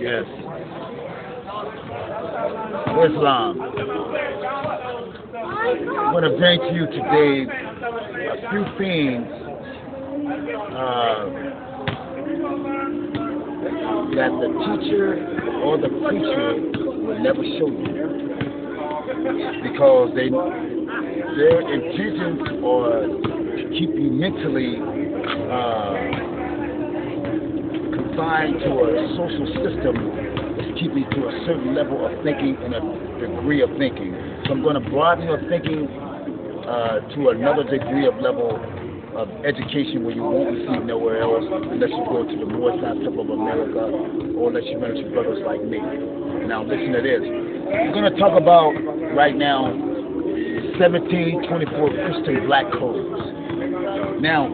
Yes. Islam. I'm going to bring to you today a few things uh, that the teacher or the preacher will never show you because their intentions are to keep you mentally confined to a social system is to keep you to a certain level of thinking and a degree of thinking. So I'm going to broaden your thinking to another degree of level of education where you won't receive nowhere else unless you go to the Moortown Temple of America or unless you run into brothers like me. Now listen to this. We're going to talk about right now 1724 Christian black codes. Now,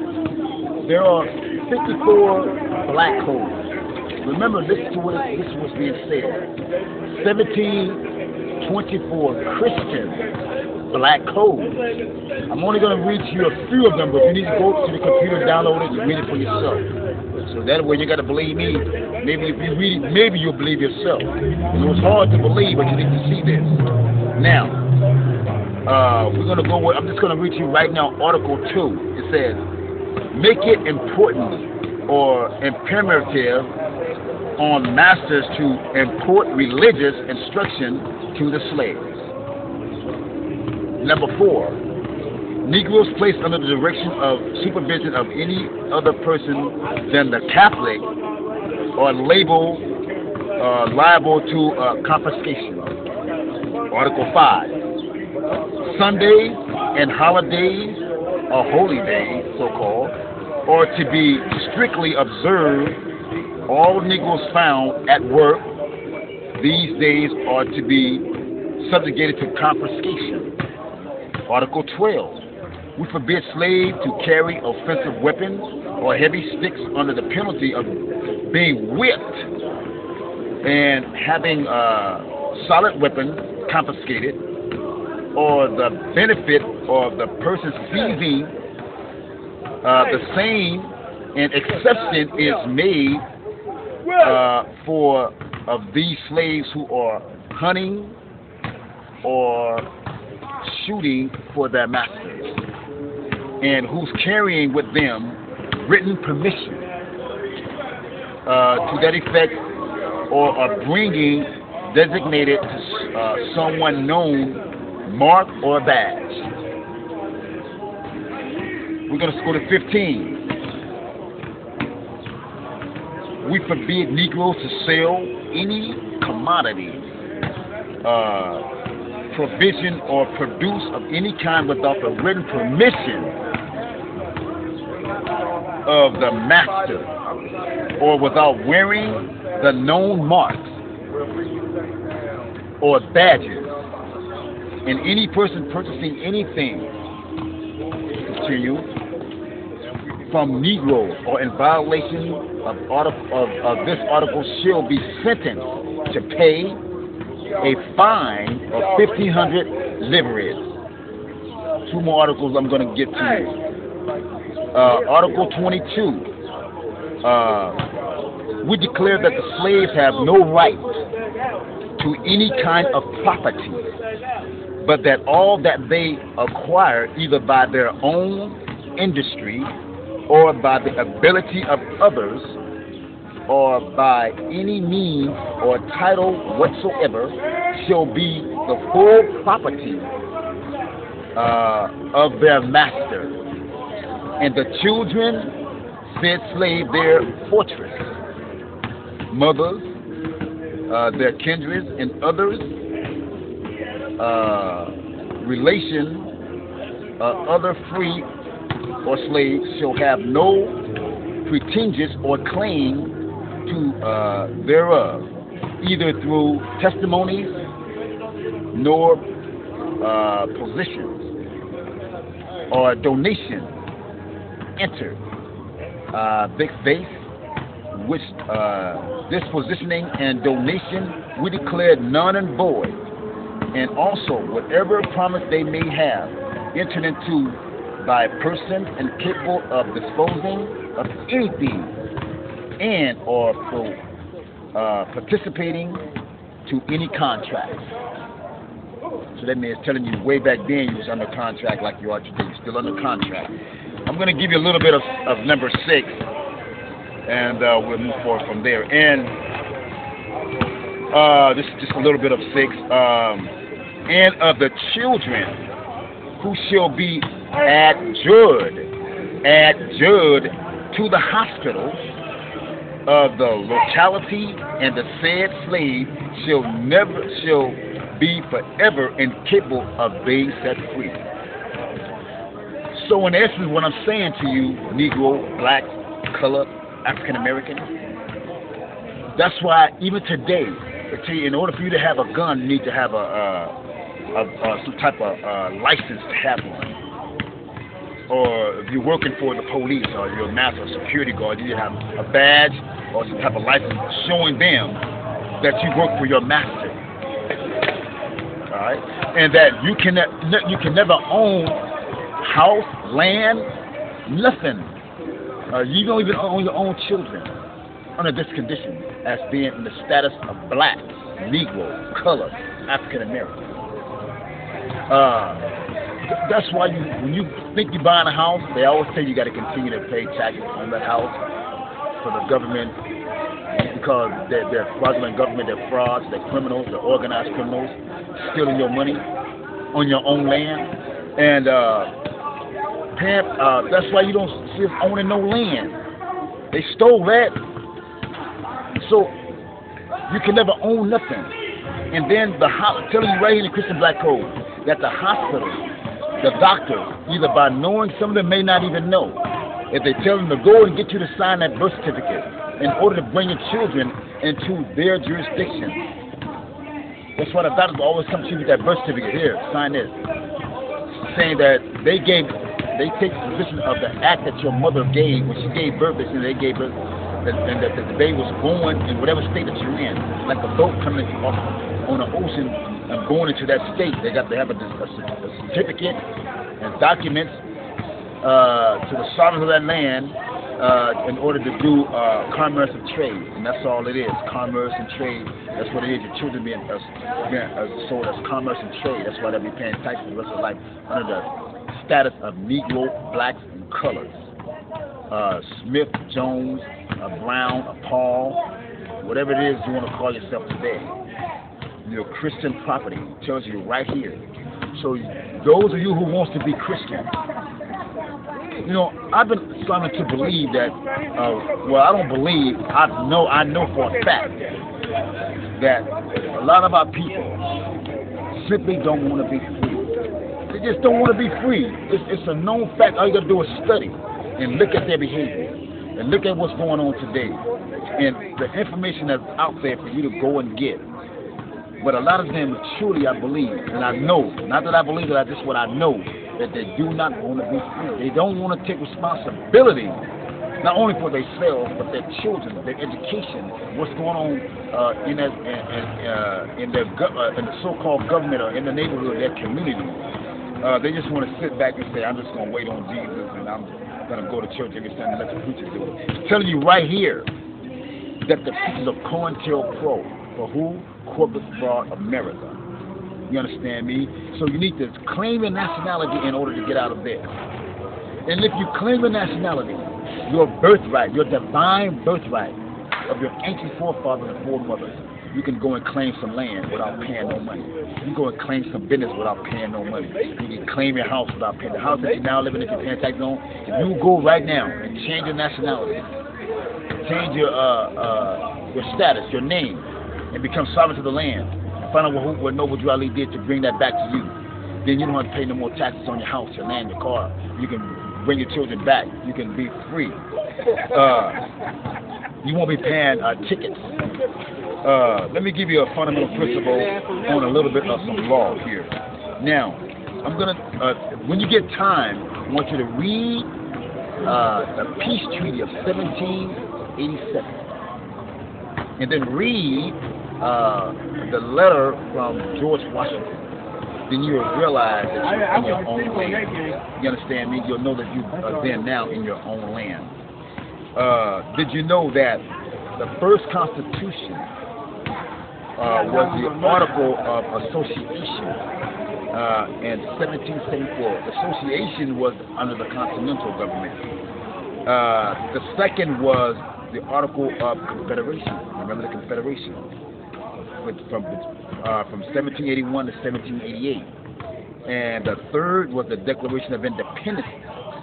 there are 54 black codes. Remember, listen to this was being said. 1724 Christian black codes. I'm only going to read to you a few of them, but you need to go to the computer, download it, and read it for yourself. So that way you got to believe me. Maybe if you read it, maybe you'll believe yourself. You know, it's hard to believe, but you need to see this. Now, we're going to go with, I'm just going to read to you right now Article 2. It says, make it important or imperative on masters to import religious instruction to the slaves. Number 4, Negroes placed under the direction of supervision of any other person than the Catholic are liable to confiscation. Article 5, Sundays and holidays or holy days, so-called, are to be strictly observed. All Negroes found at work these days are to be subjugated to confiscation. Article 12. We forbid slaves to carry offensive weapons or heavy sticks under the penalty of being whipped and having solid weapons confiscated, or the benefit of the person seizing the same, and exception is made for of these slaves who are hunting or shooting for their masters and who's carrying with them written permission to that effect, or are bringing designated to someone known mark or badge. We're going to go to 15. We forbid Negroes to sell any commodity, provision, or produce of any kind without the written permission of the master, or without wearing the known marks or badges. And any person purchasing anything, continue, from Negroes or in violation of this article shall be sentenced to pay a fine of 1,500 livres. 2 more articles I'm going to get to you. Article 22. We declare that the slaves have no right to any kind of property, but that all that they acquire either by their own industry or by the ability of others or by any means or title whatsoever shall be the full property of their master, and the children said slave their fortress, mothers, their kindreds, and others, relation, other free or slaves shall have no pretensions or claim to thereof, either through testimonies nor positions or donations entered. Big faith, which this positioning and donation we declared none and void, and also whatever promise they may have entered into by a person incapable of disposing of anything and or participating to any contracts. So that means telling you way back then you was under contract like you are today. You're still under contract. I'm going to give you a little bit of number 6, and we'll move forward from there. And this is just a little bit of 6. And of the children who shall be adjured to the hospitals of the locality, and the said slave shall be forever incapable of being set free. So in essence, what I'm saying to you, Negro, Black, Colored, African American, that's why even today, they tell you in order for you to have a gun, you need to have some type of license to have one. Or if you're working for the police or you're a master security guard, you need to have a badge or some type of license showing them that you work for your master. All right, and that you can never own house, land, nothing. You don't even own your own children under this condition as being in the status of Black, Negro, Colored, African American. That's why when you think you're buying a house, they always say you got to continue to pay taxes on that house for the government, because they're fraudulent government, they're frauds, they're criminals, they're organized criminals, stealing your money on your own land. And that's why you don't see us owning no land. They stole that. So you can never own nothing. And then telling you right here in the Christian Black Code that the hospital, the doctors, either by knowing, some of them may not even know, if they tell them to go and get you to sign that birth certificate in order to bring your children into their jurisdiction. That's why the doctors always come to you with that birth certificate. Here, sign this. Saying that they take the position of the act that your mother gave when she gave birth. They gave birth, and that the baby was born in whatever state that you're in, like a boat coming off on the ocean and going into that state. They have a certificate and documents to the sovereign of that land in order to do commerce and trade, and that's all it is, commerce and trade. That's what it is. Your children being sold as commerce and trade. That's why they'll be paying taxes the rest of their life under the status of Negro, Blacks, and Colors. Smith, Jones, Brown, Paul, whatever it is you want to call yourself today. Your Christian property tells you right here. So those of you who wants to be Christian, you know, I've been starting to believe that, well, I don't believe, I know for a fact that a lot of our people simply don't want to be free. They just don't want to be free. It's a known fact. All you got to do is study and look at their behavior and look at what's going on today and the information that's out there for you to go and get. But a lot of them, truly, I believe, and I know, not that I believe it, just what I know, that they do not want to be free. They don't want to take responsibility, not only for themselves, but their children, their education, what's going on in the so-called government or in the neighborhood, their community. They just want to sit back and say, I'm just going to wait on Jesus, and I'm going to go to church every Sunday and let the preacher do it. I'm telling you right here that the pieces of COINTELPRO, for who? Corporate Fraud America. You understand me? So you need to claim your nationality in order to get out of there. And if you claim your nationality, your birthright, your divine birthright of your ancient forefathers and foremothers, you can go and claim some land without paying no money. You can go and claim some business without paying no money. You can claim your house without paying. The house that you're now living in, you're paying taxes on, if you go right now and change your nationality, change your status, your name, and become sovereign to the land, and find out what Noble Drew Ali did to bring that back to you, then you don't have to pay no more taxes on your house, your land, your car. You can bring your children back. You can be free. You won't be paying tickets. Let me give you a fundamental principle on a little bit of some law here. Now, I'm going to, when you get time, I want you to read the Peace Treaty of 1787. And then read the letter from George Washington. Then you'll realize that you're in your own land. You understand me? You'll know that you are there now in your own land. Did you know that the first Constitution was the Article of Association in 1774. The Association was under the Continental government. The second was the Article of Confederation. Remember the Confederation? From 1781 to 1788. And the third was the Declaration of Independence,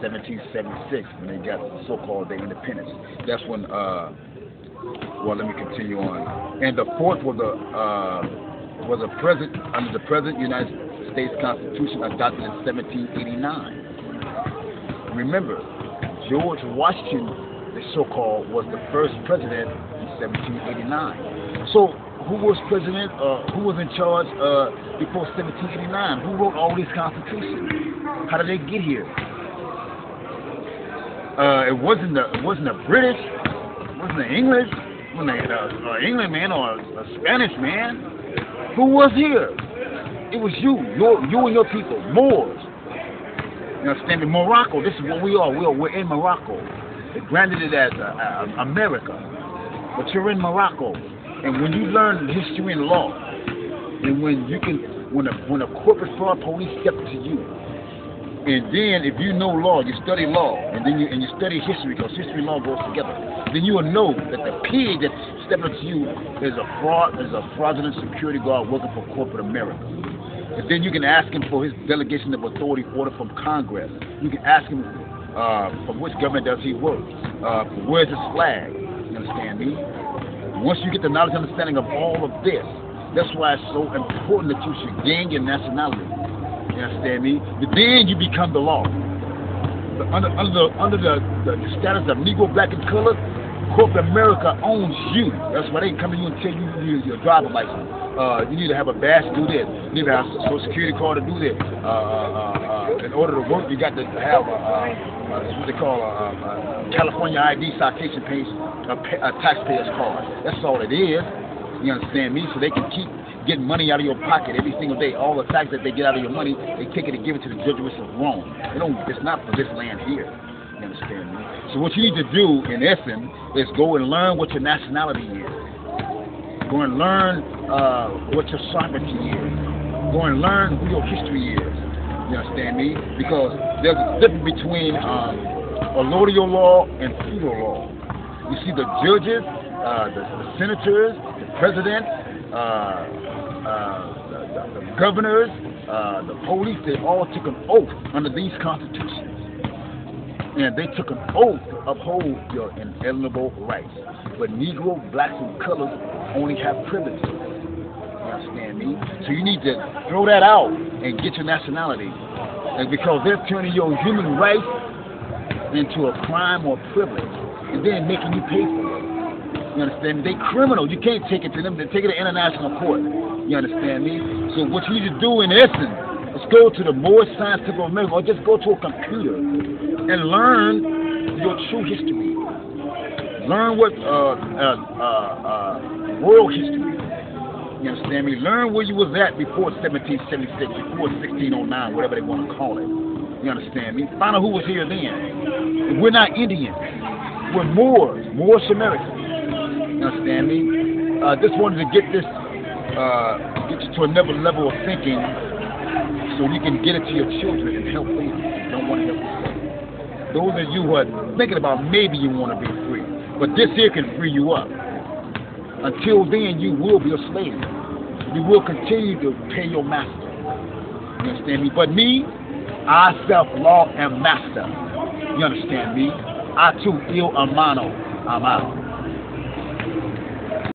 1776, when they got so-called their independence. That's when, well, let me continue on. And the fourth was a president under the present United States Constitution adopted in 1789. Remember, George Washington, the so-called, was the first president in 1789. So, who was president? Who was in charge before 1789? Who wrote all these constitutions? How did they get here? It wasn't the British. It wasn't the English. It wasn't an England man or a Spanish man. Who was here? It was you and your people, Moors. You understand me? Morocco. This is what we are. We're in Morocco. They branded it as America, but you're in Morocco. And when you learn history and law, and when a corporate fraud police step to you, and then if you know law, you study law, and then you study history, because history and law goes together, then you will know that the pig that's stepping up to you is a fraudulent security guard working for corporate America. And then you can ask him for his delegation of authority order from Congress. You can ask him from which government does he work, where's his flag. You understand me? Once you get the knowledge and understanding of all of this, that's why it's so important that you should gain your nationality. You understand me? But then you become the law. Under the status of Negro, Black, and Colored, corporate America owns you. That's why they come to you and tell you you need your driver's license. You need to have a badge to do this. You need to have a Social Security card to do this. In order to work, you got to have what they call a California ID citation page, a taxpayer's card. That's all it is. You understand me? So they can keep getting money out of your pocket every single day. All the tax that they get out of your money, they take it and give it to the Jesuits of Rome. It's not for this land here. You understand me? So what you need to do, in essence, is go and learn what your nationality is. Go and learn what your sovereignty is. Go and learn who your history is. You understand me? Because there's a difference between allodial law and feudal law. You see, the judges, the senators, the president, the governors, the police, they all took an oath under these constitutions. And they took an oath to uphold your inalienable rights. But Negro, Blacks, and Colors only have privileges. You understand me? So you need to throw that out and get your nationality. And because they're turning your human rights into a crime or privilege, and then making you pay for it. You understand me? They criminals. You can't take it to them. They take it to international court. You understand me? So what you need to do, in essence, is go to the Moorish Science Temple of America, or just go to a computer and learn your true history. Learn what world history. You understand me? Learn where you was at before 1776, before 1609, whatever they want to call it. You understand me? Find out who was here then. We're not Indians. We're Moors, Moorish Americans. You understand me? Just wanted to get this, get you to another level of thinking, so you can get it to your children and help them. You don't want to help yourself. Those of you who are thinking about maybe you want to be free, but this here can free you up. Until then, you will be a slave. You will continue to pay your master. You understand me? But me, I self-law am master. You understand me? I too, il hermano. I'm out.